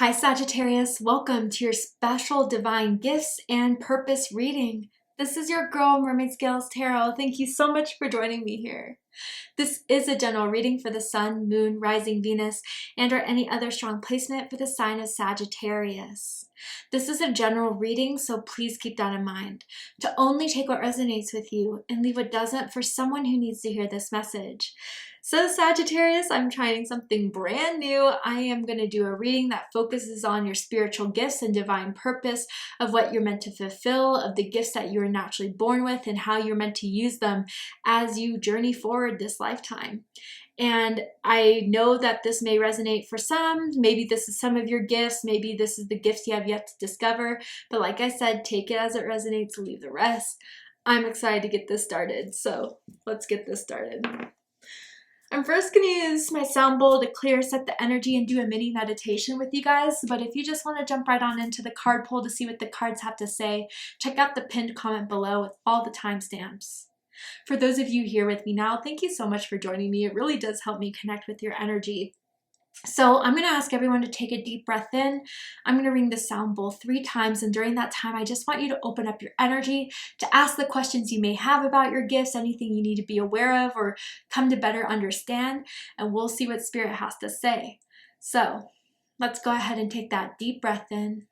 Hi Sagittarius, welcome to your special divine gifts and purpose reading. This is your girl Mermaid Scales Tarot. Thank you so much for joining me here. This is a general reading for the Sun, Moon, Rising Venus, and or any other strong placement for the sign of Sagittarius. This is a general reading, so please keep that in mind. To only take what resonates with you and leave what doesn't for someone who needs to hear this message. So Sagittarius, I'm trying something brand new. I am going to do a reading that focuses on your spiritual gifts and divine purpose of what you're meant to fulfill, of the gifts that you are naturally born with and how you're meant to use them as you journey forward this lifetime. And I know that this may resonate for some. Maybe this is some of your gifts. Maybe this is the gifts you have yet to discover. But like I said, take it as it resonates, leave the rest. I'm excited to get this started. So let's get this started. I'm first going to use my sound bowl to clear, set the energy, and do a mini meditation with you guys. But if you just want to jump right on into the card pull to see what the cards have to say, check out the pinned comment below with all the timestamps. For those of you here with me now, thank you so much for joining me. It really does help me connect with your energy. So I'm going to ask everyone to take a deep breath in. I'm going to ring the sound bowl 3 times, and during that time I just want you to open up your energy to ask the questions you may have about your gifts, anything you need to be aware of or come to better understand, and we'll see what Spirit has to say. So let's go ahead and take that deep breath in.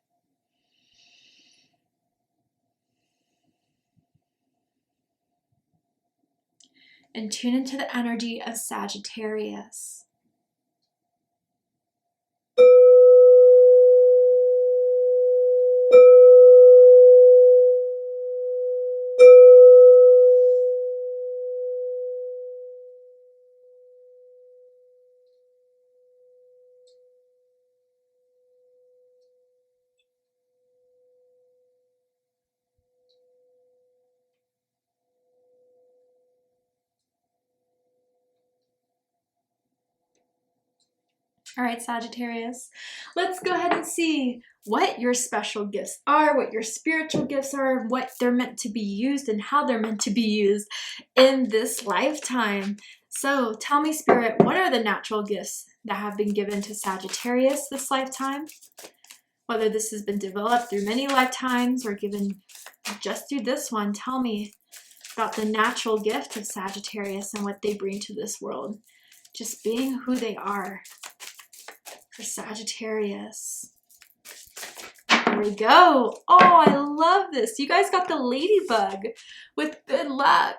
And tune into the energy of Sagittarius. All right, Sagittarius, let's go ahead and see what your special gifts are, what your spiritual gifts are, what they're meant to be used, and how they're meant to be used in this lifetime. So tell me, Spirit, what are the natural gifts that have been given to Sagittarius this lifetime? Whether this has been developed through many lifetimes or given just through this one, tell me about the natural gift of Sagittarius and what they bring to this world. Just being who they are. For Sagittarius. There we go. Oh, I love this. You guys got the ladybug with good luck.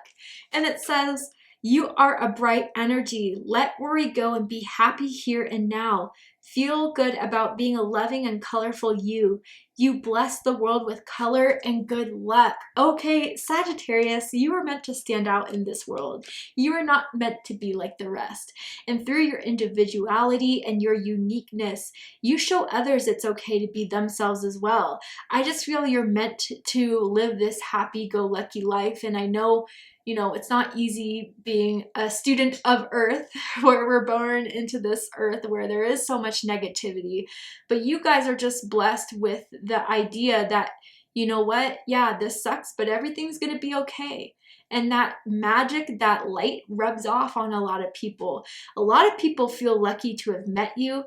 And it says, you are a bright energy. Let worry go and be happy here and now. Feel good about being a loving and colorful you. You bless the world with color and good luck. Okay, Sagittarius, you are meant to stand out in this world. You are not meant to be like the rest. And through your individuality and your uniqueness, you show others it's okay to be themselves as well. I just feel you're meant to live this happy-go-lucky life. And I know, you know, it's not easy being a student of Earth, where we're born into this Earth where there is so much negativity. But you guys are just blessed with the idea that, you know what, yeah, this sucks, but everything's going to be okay. And that magic, that light rubs off on a lot of people. A lot of people feel lucky to have met you,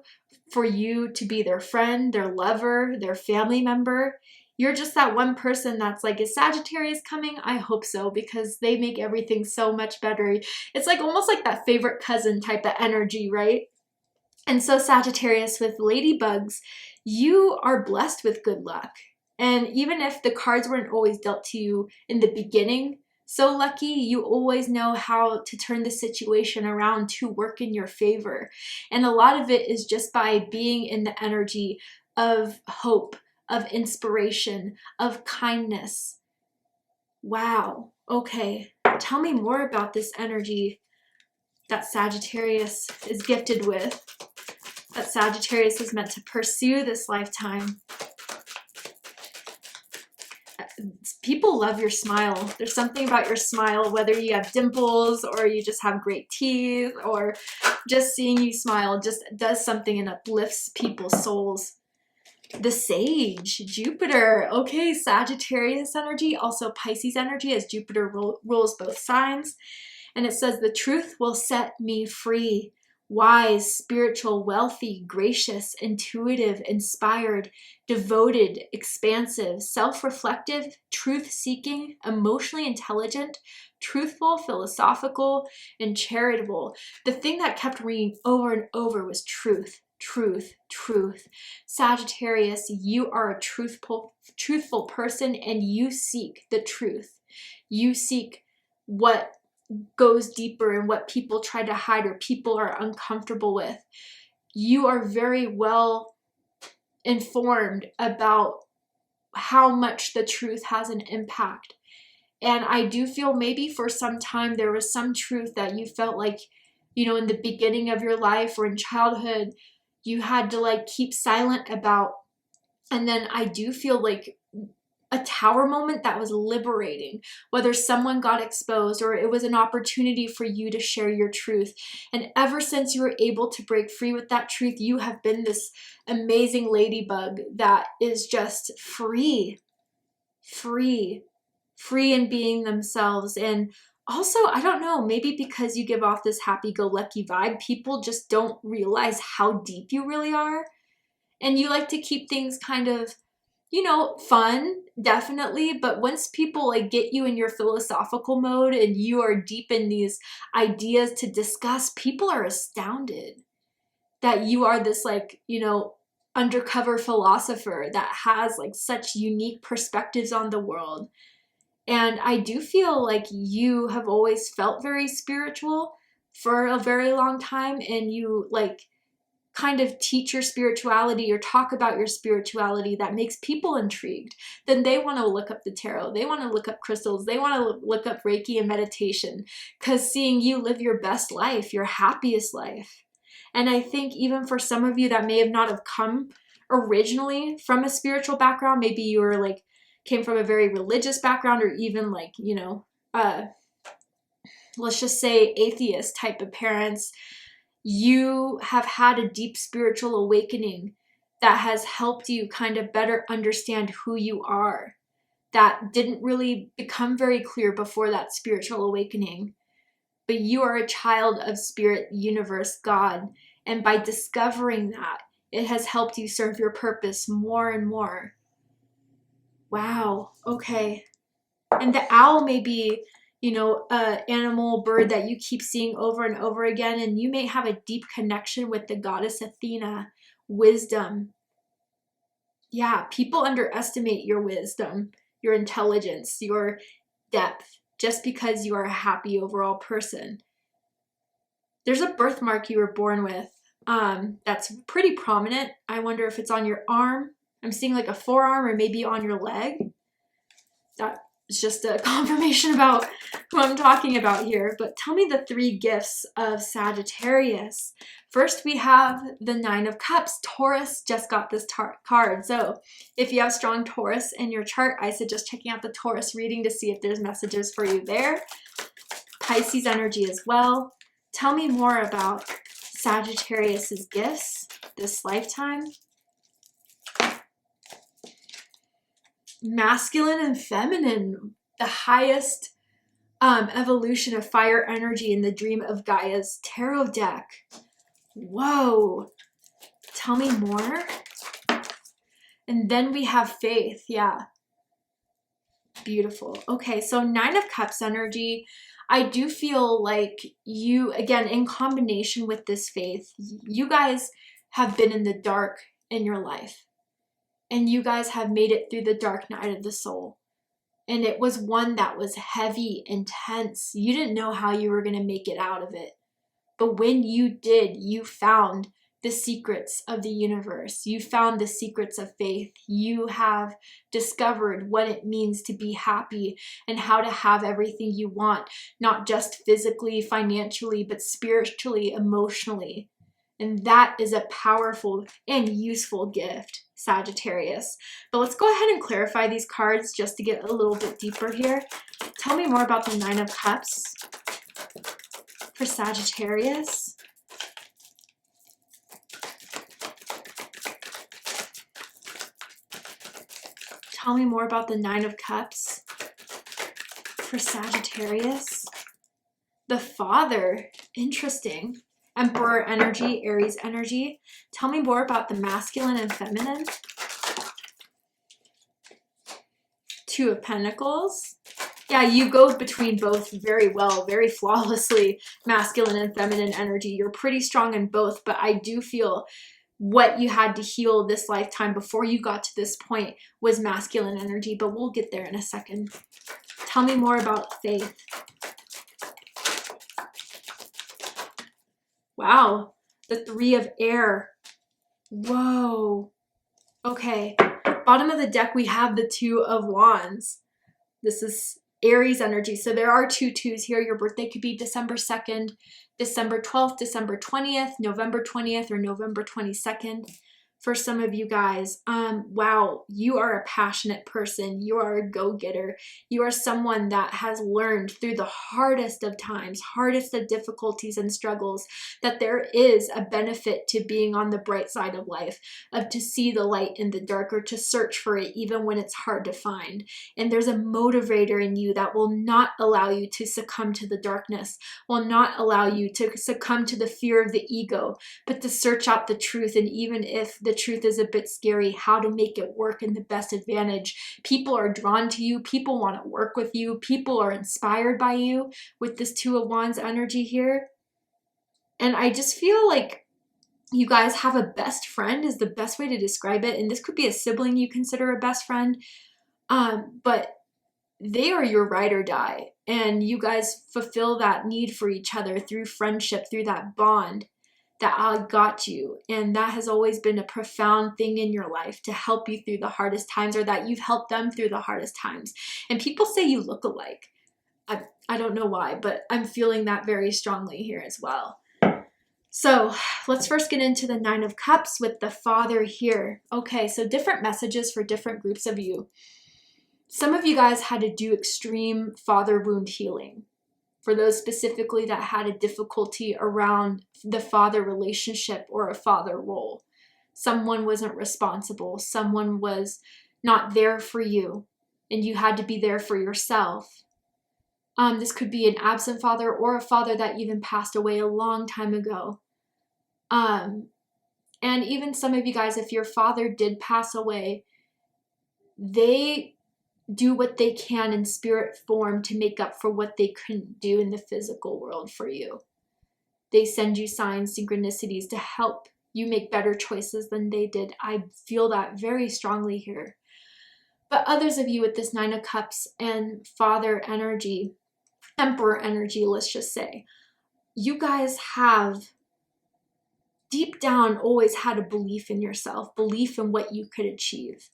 for you to be their friend, their lover, their family member. You're just that one person that's like, is Sagittarius coming? I hope so, because they make everything so much better. It's like almost like that favorite cousin type of energy, right? And so Sagittarius, with ladybugs, you are blessed with good luck. And even if the cards weren't always dealt to you in the beginning so lucky, you always know how to turn the situation around to work in your favor. And a lot of it is just by being in the energy of hope, of inspiration, of kindness. Wow. Okay. Tell me more about this energy that Sagittarius is gifted with, that Sagittarius is meant to pursue this lifetime. People love your smile. There's something about your smile, whether you have dimples or you just have great teeth, or just seeing you smile just does something and uplifts people's souls. The Sage, Jupiter. Okay, Sagittarius energy, also Pisces energy, as Jupiter rules both signs. And it says, the truth will set me free. wise, spiritual, wealthy, gracious, intuitive, inspired, devoted, expansive, self-reflective, truth-seeking, emotionally intelligent, truthful, philosophical, and charitable. The thing that kept ringing over and over was truth, truth, truth. Sagittarius, you are a truthful person, and you seek the truth. You seek what goes deeper and what people try to hide or people are uncomfortable with. You are very well informed about how much the truth has an impact. And I do feel maybe for some time there was some truth that you felt like, you know, in the beginning of your life or in childhood, you had to like keep silent about. And then I do feel like a tower moment that was liberating, whether someone got exposed or it was an opportunity for you to share your truth. And ever since you were able to break free with that truth, you have been this amazing ladybug that is just free in being themselves. And also, I don't know, maybe because you give off this happy-go-lucky vibe, people just don't realize how deep you really are. And you like to keep things kind of, you know, fun, definitely. But once people like get you in your philosophical mode and you are deep in these ideas to discuss, people are astounded that you are this like, you know, undercover philosopher that has like such unique perspectives on the world. And I do feel like you have always felt very spiritual for a very long time, and you like kind of teach your spirituality or talk about your spirituality that makes people intrigued. Then they want to look up the tarot. They want to look up crystals. They want to look up Reiki and meditation, because seeing you live your best life, your happiest life. And I think even for some of you that may have not have come originally from a spiritual background, maybe you were like, came from a very religious background, or even like, you know, let's just say atheist type of parents, you have had a deep spiritual awakening that has helped you kind of better understand who you are. That didn't really become very clear before that spiritual awakening. But you are a child of spirit, universe, God. And by discovering that, it has helped you serve your purpose more and more. Wow, okay. And the owl may be, you know, an animal, bird that you keep seeing over and over again, and you may have a deep connection with the goddess Athena, wisdom. Yeah, people underestimate your wisdom, your intelligence, your depth, just because you are a happy overall person. There's a birthmark you were born with that's pretty prominent. I wonder if it's on your arm. I'm seeing like a forearm, or maybe on your leg. That is just a confirmation about who I'm talking about here. But tell me the 3 gifts of Sagittarius. First, we have the 9 of Cups. Taurus just got this card. So if you have strong Taurus in your chart, I suggest checking out the Taurus reading to see if there's messages for you there. Pisces energy as well. Tell me more about Sagittarius's gifts this lifetime. Masculine and feminine, the highest evolution of fire energy in the Dream of Gaia's tarot deck. Whoa. Tell me more. And then we have faith. Yeah. Beautiful. Okay, so 9 of Cups energy. I do feel like you, again, in combination with this faith, you guys have been in the dark in your life. And you guys have made it through the dark night of the soul. And it was one that was heavy, intense. You didn't know how you were going to make it out of it. But when you did, you found the secrets of the universe. You found the secrets of faith. You have discovered what it means to be happy and how to have everything you want, not just physically, financially, but spiritually, emotionally. And that is a powerful and useful gift, Sagittarius. But let's go ahead and clarify these cards just to get a little bit deeper here. Tell me more about the 9 of Cups for Sagittarius. Tell me more about the 9 of Cups for Sagittarius. The Father, interesting. Emperor energy, Aries energy. Tell me more about the masculine and feminine. Two of Pentacles. Yeah, you go between both very well, very flawlessly, masculine and feminine energy. You're pretty strong in both, but I do feel what you had to heal this lifetime before you got to this point was masculine energy, but we'll get there in a second. Tell me more about faith. Wow, the Three of Air. Whoa. Okay, bottom of the deck, we have the Two of Wands. This is Aries energy. So there are two twos here. Your birthday could be December 2nd, December 12th, December 20th, November 20th, or November 22nd. For some of you guys, wow, you are a passionate person. You are a go-getter. You are someone that has learned through the hardest of times, hardest of difficulties and struggles, that there is a benefit to being on the bright side of life, of to see the light in the dark, or to search for it even when it's hard to find. And there's a motivator in you that will not allow you to succumb to the darkness, will not allow you to succumb to the fear of the ego, but to search out the truth. And even if the truth is a bit scary, how to make it work in the best advantage. People are drawn to you. People want to work with you. People are inspired by you with this Two of Wands energy here. And I just feel like you guys have a best friend is the best way to describe it. And this could be a sibling you consider a best friend. But they are your ride or die. And you guys fulfill that need for each other through friendship, through that bond that I got you. And that has always been a profound thing in your life, to help you through the hardest times, or that you've helped them through the hardest times. And people say you look alike. I don't know why, but I'm feeling that very strongly here as well. So let's first get into the Nine of Cups with the Father here. Okay, so different messages for different groups of you. Some of you guys had to do extreme father wound healing. For those specifically that had a difficulty around the father relationship or a father role. Someone wasn't responsible. Someone was not there for you, and you had to be there for yourself. This could be an absent father, or a father that even passed away a long time ago. And even some of you guys, if your father did pass away, they do what they can in spirit form to make up for what they couldn't do in the physical world for you. They send you signs, synchronicities to help you make better choices than they did. I feel that very strongly here. But others of you with this Nine of Cups and Father energy, Emperor energy, let's just say, you guys have deep down always had a belief in yourself, belief in what you could achieve.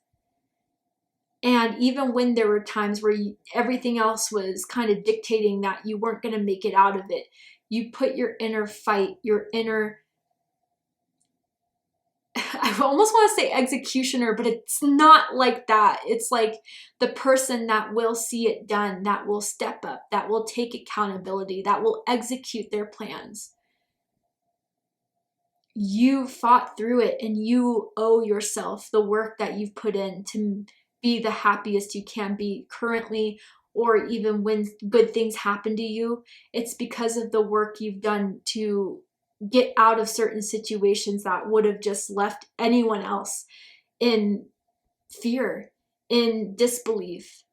And even when there were times where everything else was kind of dictating that you weren't going to make it out of it, you put your inner fight, your inner, I almost want to say executioner, but it's not like that. It's like the person that will see it done, that will step up, that will take accountability, that will execute their plans. You fought through it, and you owe yourself the work that you've put in to be the happiest you can be currently, or even when good things happen to you. It's because of the work you've done to get out of certain situations that would have just left anyone else in fear, in disbelief.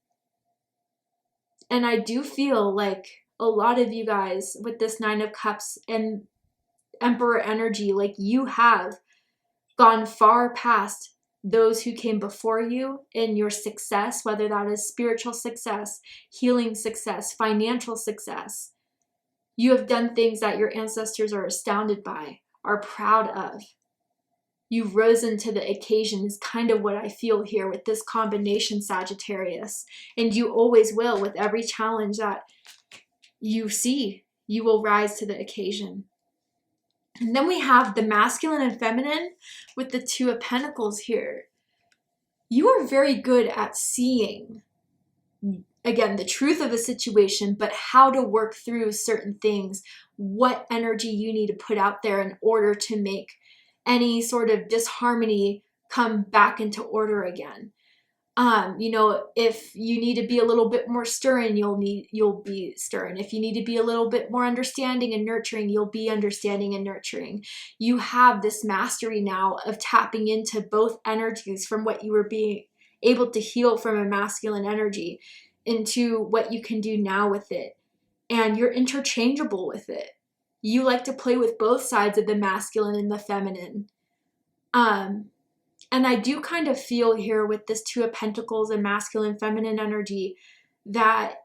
And I do feel like a lot of you guys with this Nine of Cups and Emperor energy, like you have gone far past those who came before you in your success, whether that is spiritual success, healing success, financial success. You have done things that your ancestors are astounded by, are proud of. You've risen to the occasion is kind of what I feel here with this combination, Sagittarius. And you always will. With every challenge that you see, you will rise to the occasion. And then we have the masculine and feminine with the Two of Pentacles here. You are very good at seeing, again, the truth of a situation, but how to work through certain things, what energy you need to put out there in order to make any sort of disharmony come back into order again. You know, if you need to be a little bit more stern, you'll be stern. If you need to be a little bit more understanding and nurturing, you'll be understanding and nurturing. You have this mastery now of tapping into both energies from what you were being able to heal from a masculine energy into what you can do now with it. And you're interchangeable with it. You like to play with both sides of the masculine and the feminine. And I do kind of feel here with this Two of Pentacles and masculine, feminine energy that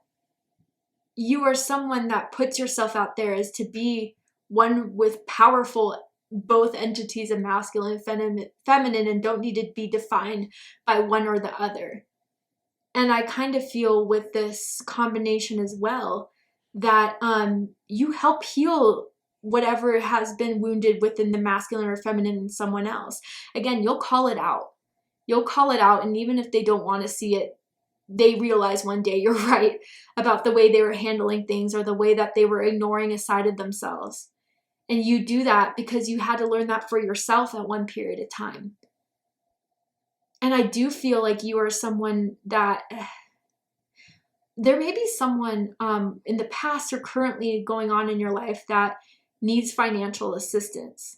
you are someone that puts yourself out there as to be one with powerful both entities of masculine and feminine and don't need to be defined by one or the other. And I kind of feel with this combination as well that you help heal whatever has been wounded within the masculine or feminine in someone else. Again, you'll call it out. You'll call it out, and even if they don't want to see it, they realize one day you're right about the way they were handling things or the way that they were ignoring a side of themselves. And you do that because you had to learn that for yourself at one period of time. And I do feel like you are someone that there may be someone in the past or currently going on in your life that needs financial assistance,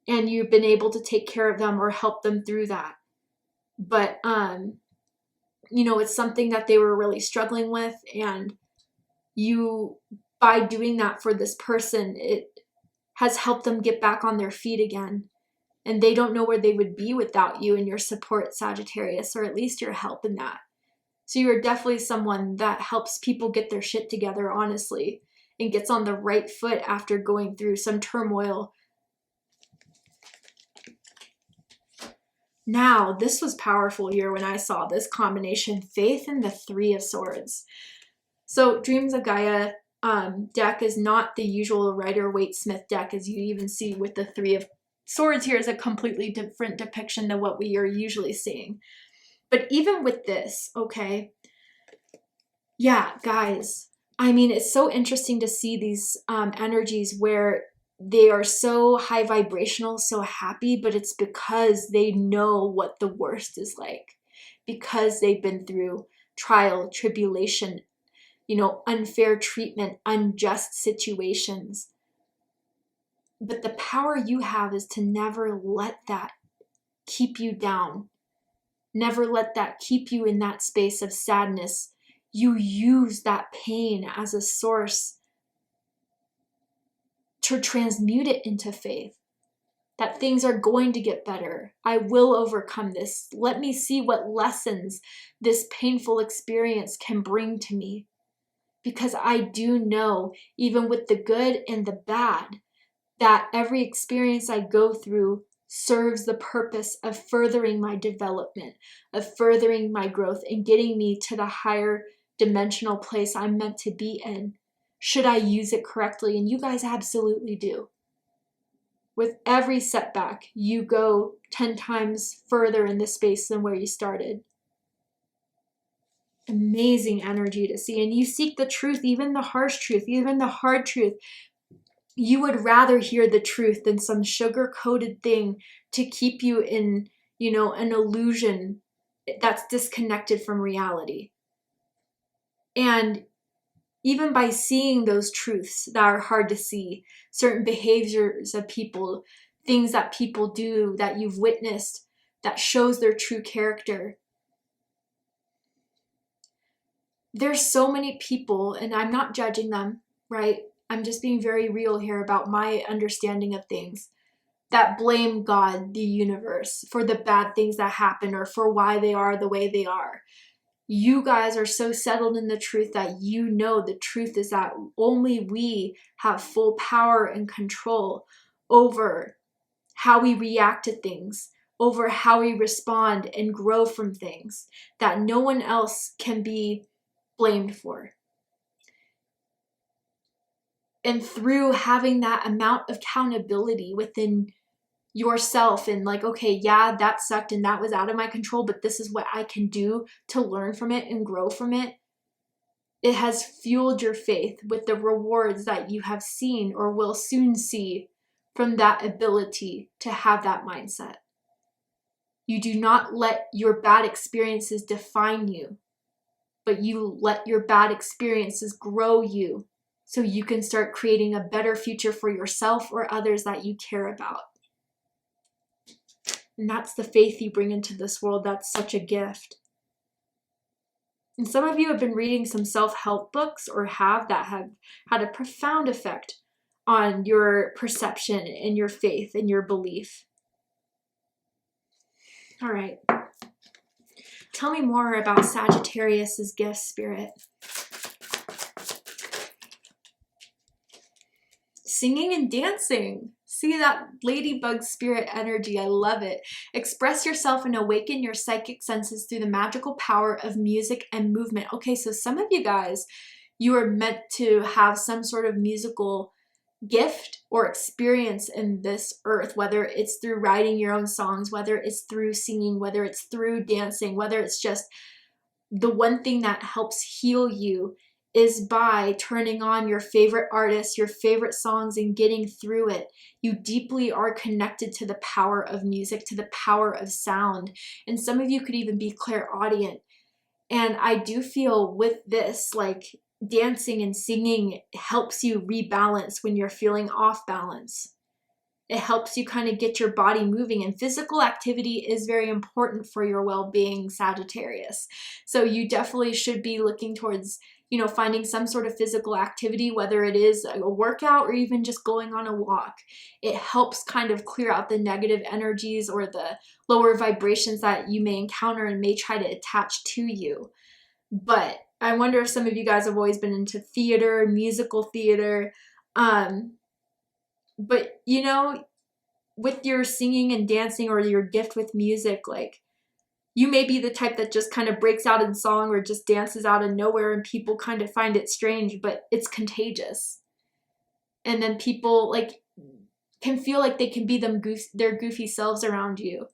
and you've been able to take care of them or help them through that. But, you know, it's something that they were really struggling with, and you, by doing that for this person, it has helped them get back on their feet again. And they don't know where they would be without you and your support, Sagittarius, or at least your help in that. So you're definitely someone that helps people get their shit together, honestly, and gets on the right foot after going through some turmoil. Now, this was powerful here when I saw this combination, Faith and the Three of Swords. So Dreams of Gaia deck is not the usual Rider-Waite-Smith deck, as you even see with the Three of Swords here is a completely different depiction than what we are usually seeing. But even with this, okay, yeah, guys, I mean, it's so interesting to see these energies where they are so high vibrational, so happy, but it's because they know what the worst is like, because they've been through trial, tribulation, you know, unfair treatment, unjust situations. But the power you have is to never let that keep you down. Never let that keep you in that space of sadness. You use that pain as a source to transmute it into faith. That things are going to get better. I will overcome this. Let me see what lessons this painful experience can bring to me. Because I do know, even with the good and the bad, that every experience I go through serves the purpose of furthering my development, of furthering my growth, and getting me to the higher dimensional place I'm meant to be in, should I use it correctly. And you guys absolutely do. With every setback, you go 10 times further in this space than where you started. Amazing energy to see. And you seek the truth, even the harsh truth, even the hard truth. You would rather hear the truth than some sugar-coated thing to keep you in, you know, an illusion that's disconnected from reality. And even by seeing those truths that are hard to see, certain behaviors of people, things that people do that you've witnessed that shows their true character. There's so many people, and I'm not judging them, right? I'm just being very real here about my understanding of things, that blame God, the universe, for the bad things that happen or for why they are the way they are. You guys are so settled in the truth that you know the truth is that only we have full power and control over how we react to things, over how we respond and grow from things that no one else can be blamed for. And through having that amount of accountability within yourself and like, okay, yeah, that sucked and that was out of my control, but this is what I can do to learn from it and grow from it. It has fueled your faith with the rewards that you have seen or will soon see from that ability to have that mindset. You do not let your bad experiences define you, but you let your bad experiences grow you so you can start creating a better future for yourself or others that you care about. And that's the faith you bring into this world. That's such a gift. And some of you have been reading some self-help books or have had a profound effect on your perception and your faith and your belief. All right. Tell me more about Sagittarius's gift, Spirit. Singing and dancing. See that ladybug spirit energy. I love it. Express yourself and awaken your psychic senses through the magical power of music and movement. Okay, so some of you guys, you are meant to have some sort of musical gift or experience in this earth, whether it's through writing your own songs, whether it's through singing, whether it's through dancing, whether it's just the one thing that helps heal you is by turning on your favorite artists, your favorite songs, and getting through it. You deeply are connected to the power of music, to the power of sound. And some of you could even be clairaudient. And I do feel with this, like dancing and singing helps you rebalance when you're feeling off balance. It helps you kind of get your body moving, and physical activity is very important for your well-being, Sagittarius. So you definitely should be looking towards, you know, finding some sort of physical activity, whether it is a workout or even just going on a walk. It helps kind of clear out the negative energies or the lower vibrations that you may encounter and may try to attach to you. But I wonder if some of you guys have always been into theater, musical theater, but you know, with your singing and dancing or your gift with music, like you may be the type that just kind of breaks out in song or just dances out of nowhere and people kind of find it strange, but it's contagious. And then people like can feel like they can be their goofy selves around you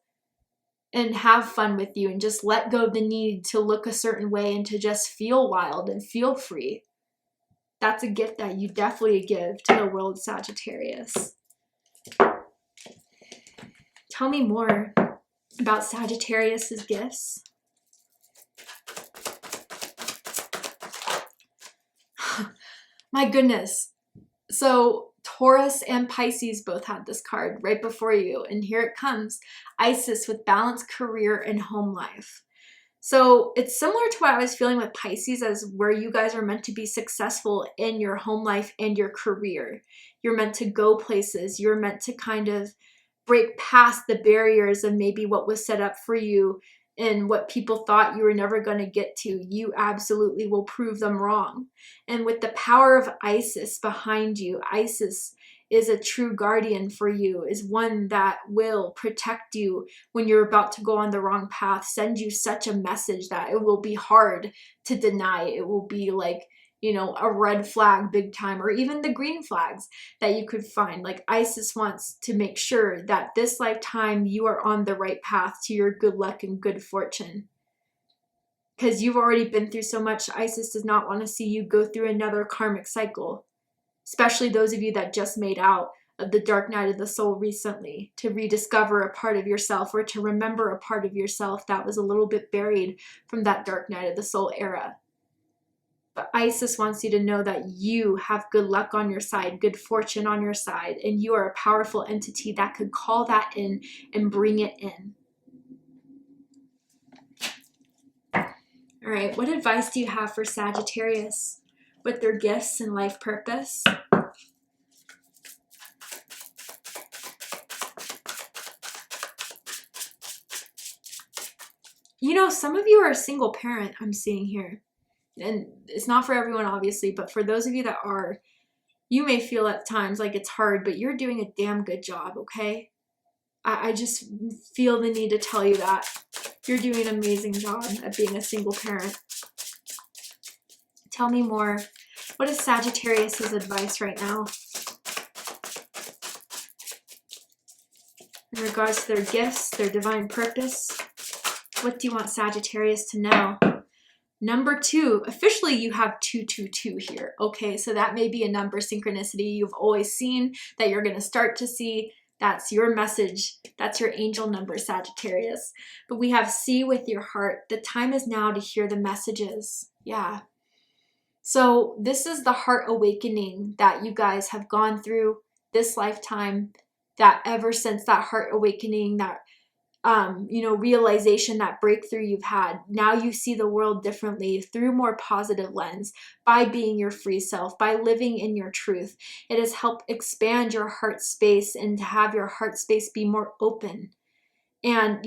and have fun with you and just let go of the need to look a certain way and to just feel wild and feel free. That's a gift that you definitely give to the world, Sagittarius. Tell me more about Sagittarius's gifts. My goodness. So Taurus and Pisces both had this card right before you. And here it comes. Isis with balanced career and home life. So it's similar to what I was feeling with Pisces, as where you guys are meant to be successful in your home life and your career. You're meant to go places. You're meant to kind of break past the barriers of maybe what was set up for you and what people thought you were never going to get to. You absolutely will prove them wrong. And with the power of Isis behind you, Isis is a true guardian for you, is one that will protect you when you're about to go on the wrong path, send you such a message that it will be hard to deny. It will be like, you know, a red flag big time, or even the green flags that you could find. Like Isis wants to make sure that this lifetime you are on the right path to your good luck and good fortune. Because you've already been through so much, Isis does not want to see you go through another karmic cycle. Especially those of you that just made out of the dark night of the soul recently, to rediscover a part of yourself or to remember a part of yourself that was a little bit buried from that dark night of the soul era. But Isis wants you to know that you have good luck on your side, good fortune on your side, and you are a powerful entity that could call that in and bring it in. All right, what advice do you have for Sagittarius with their gifts and life purpose? You know, some of you are a single parent, I'm seeing here. And it's not for everyone, obviously, but for those of you that are, you may feel at times like it's hard, but you're doing a damn good job, okay? I just feel the need to tell you that. You're doing an amazing job at being a single parent. Tell me more. What is Sagittarius's advice right now in regards to their gifts, their divine purpose? What do you want Sagittarius to know? Number 2, officially you have 222 here. Okay, so that may be a number synchronicity you've always seen that you're going to start to see. That's your message. That's your angel number, Sagittarius. But we have see with your heart. The time is now to hear the messages. Yeah. So this is the heart awakening that you guys have gone through this lifetime, that ever since that heart awakening, that realization, that breakthrough you've had. Now you see the world differently through more positive lens by being your free self, by living in your truth. It has helped expand your heart space and to have your heart space be more open. And,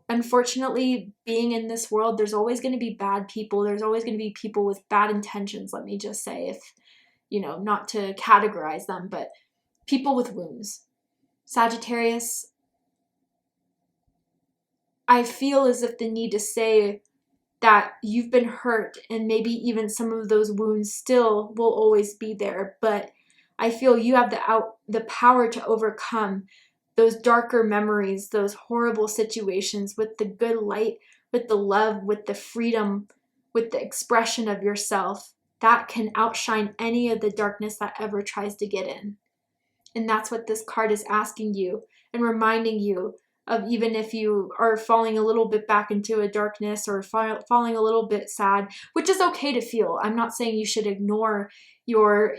unfortunately, being in this world, there's always going to be bad people. There's always going to be people with bad intentions, let me just say, if, not to categorize them, but people with wounds. Sagittarius, I feel as if the need to say that you've been hurt, and maybe even some of those wounds still will always be there, but I feel you have the power to overcome those darker memories, those horrible situations with the good light, with the love, with the freedom, with the expression of yourself that can outshine any of the darkness that ever tries to get in. And that's what this card is asking you and reminding you of, even if you are falling a little bit back into a darkness or falling a little bit sad, which is okay to feel. I'm not saying you should ignore your,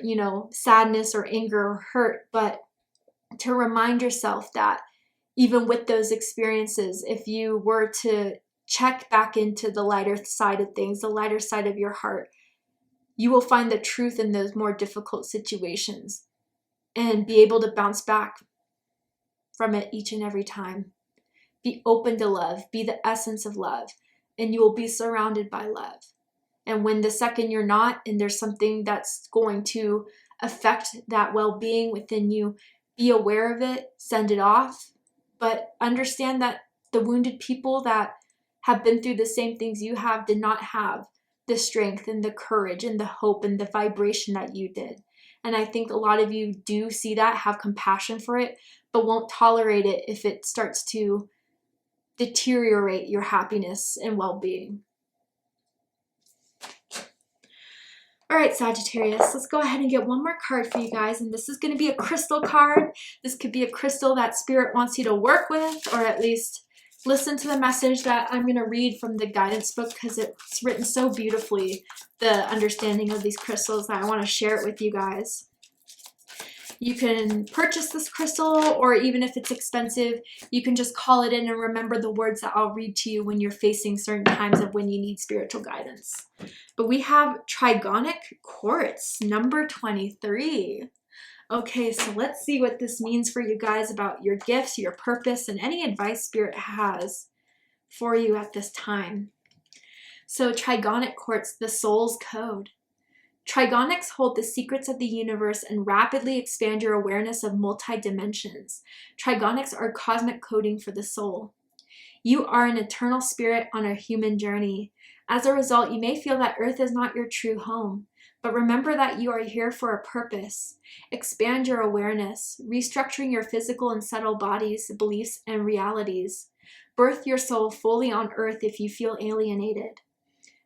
sadness or anger or hurt, but to remind yourself that even with those experiences, if you were to check back into the lighter side of things, the lighter side of your heart, you will find the truth in those more difficult situations and be able to bounce back from it each and every time. Be open to love, be the essence of love, and you will be surrounded by love. And when the second you're not, and there's something that's going to affect that well-being within you, be aware of it, send it off, but understand that the wounded people that have been through the same things you have did not have the strength and the courage and the hope and the vibration that you did. And I think a lot of you do see that, have compassion for it, but won't tolerate it if it starts to deteriorate your happiness and well-being. All right, Sagittarius, let's go ahead and get one more card for you guys. And this is going to be a crystal card. This could be a crystal that Spirit wants you to work with, or at least listen to the message that I'm going to read from the guidance book, because it's written so beautifully, the understanding of these crystals, that I want to share it with you guys. You can purchase this crystal, or even if it's expensive, you can just call it in and remember the words that I'll read to you when you're facing certain times of when you need spiritual guidance. But we have Trigonic Quartz, number 23. Okay, so let's see what this means for you guys about your gifts, your purpose, and any advice Spirit has for you at this time. So Trigonic Quartz, the soul's code. Trigonics hold the secrets of the universe and rapidly expand your awareness of multi-dimensions. Trigonics are cosmic coding for the soul. You are an eternal spirit on a human journey. As a result, you may feel that Earth is not your true home, but remember that you are here for a purpose. Expand your awareness, restructuring your physical and subtle bodies, beliefs, and realities. Birth your soul fully on Earth if you feel alienated.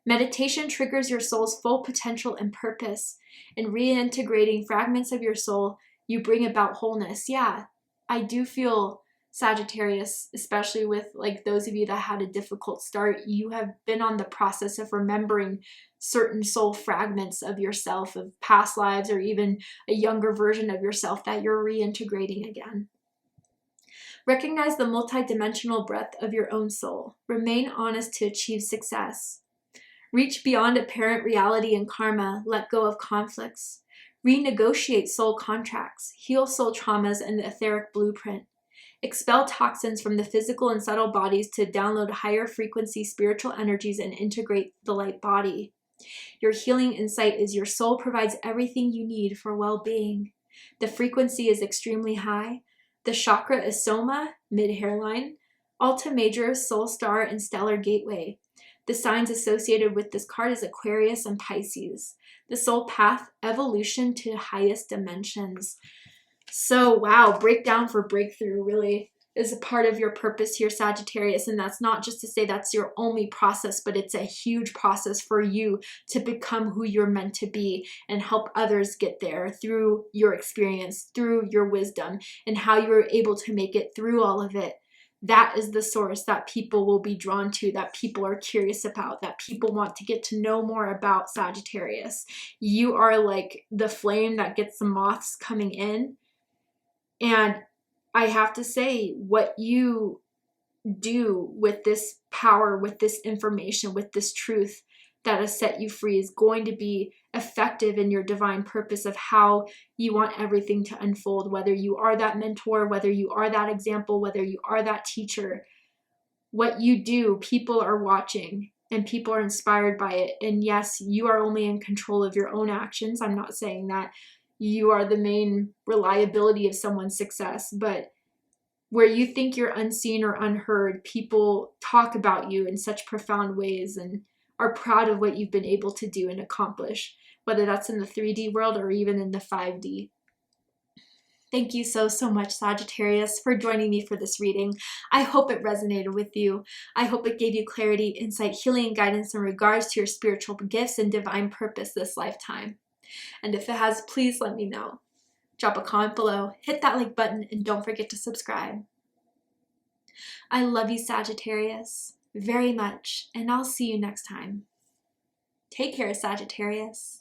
Meditation triggers your soul's full potential and purpose. In reintegrating fragments of your soul, you bring about wholeness. Yeah, I do feel, Sagittarius, especially with like those of you that had a difficult start, you have been on the process of remembering certain soul fragments of yourself, of past lives, or even a younger version of yourself that you're reintegrating again. Recognize the multidimensional breadth of your own soul. Remain honest to achieve success. Reach beyond apparent reality and karma. Let go of conflicts. Renegotiate soul contracts. Heal soul traumas and the etheric blueprint. Expel toxins from the physical and subtle bodies to download higher frequency spiritual energies and integrate the light body. Your healing insight is your soul provides everything you need for well-being. The frequency is extremely high. The chakra is Soma, mid-hairline, Alta Major, Soul Star, and Stellar Gateway. The signs associated with this card is Aquarius and Pisces. The soul path, evolution to highest dimensions. So, wow, breakdown for breakthrough, really. is a part of your purpose here, Sagittarius. And that's not just to say that's your only process, but it's a huge process for you to become who you're meant to be and help others get there through your experience, through your wisdom, and how you're able to make it through all of it. That is the source that people will be drawn to, that people are curious about, that people want to get to know more about, Sagittarius. You are like the flame that gets the moths coming in. And I have to say, what you do with this power, with this information, with this truth that has set you free is going to be effective in your divine purpose of how you want everything to unfold, whether you are that mentor, whether you are that example, whether you are that teacher. What you do, people are watching and people are inspired by it. And yes, you are only in control of your own actions. I'm not saying that you are the main reliability of someone's success, but where you think you're unseen or unheard, people talk about you in such profound ways and are proud of what you've been able to do and accomplish, whether that's in the 3D world or even in the 5D. Thank you so much, Sagittarius, for joining me for this reading. I hope it resonated with you. I hope it gave you clarity, insight, healing, and guidance in regards to your spiritual gifts and divine purpose this lifetime. And if it has, please let me know. Drop a comment below, hit that like button, and don't forget to subscribe. I love you, Sagittarius, very much, and I'll see you next time. Take care, Sagittarius.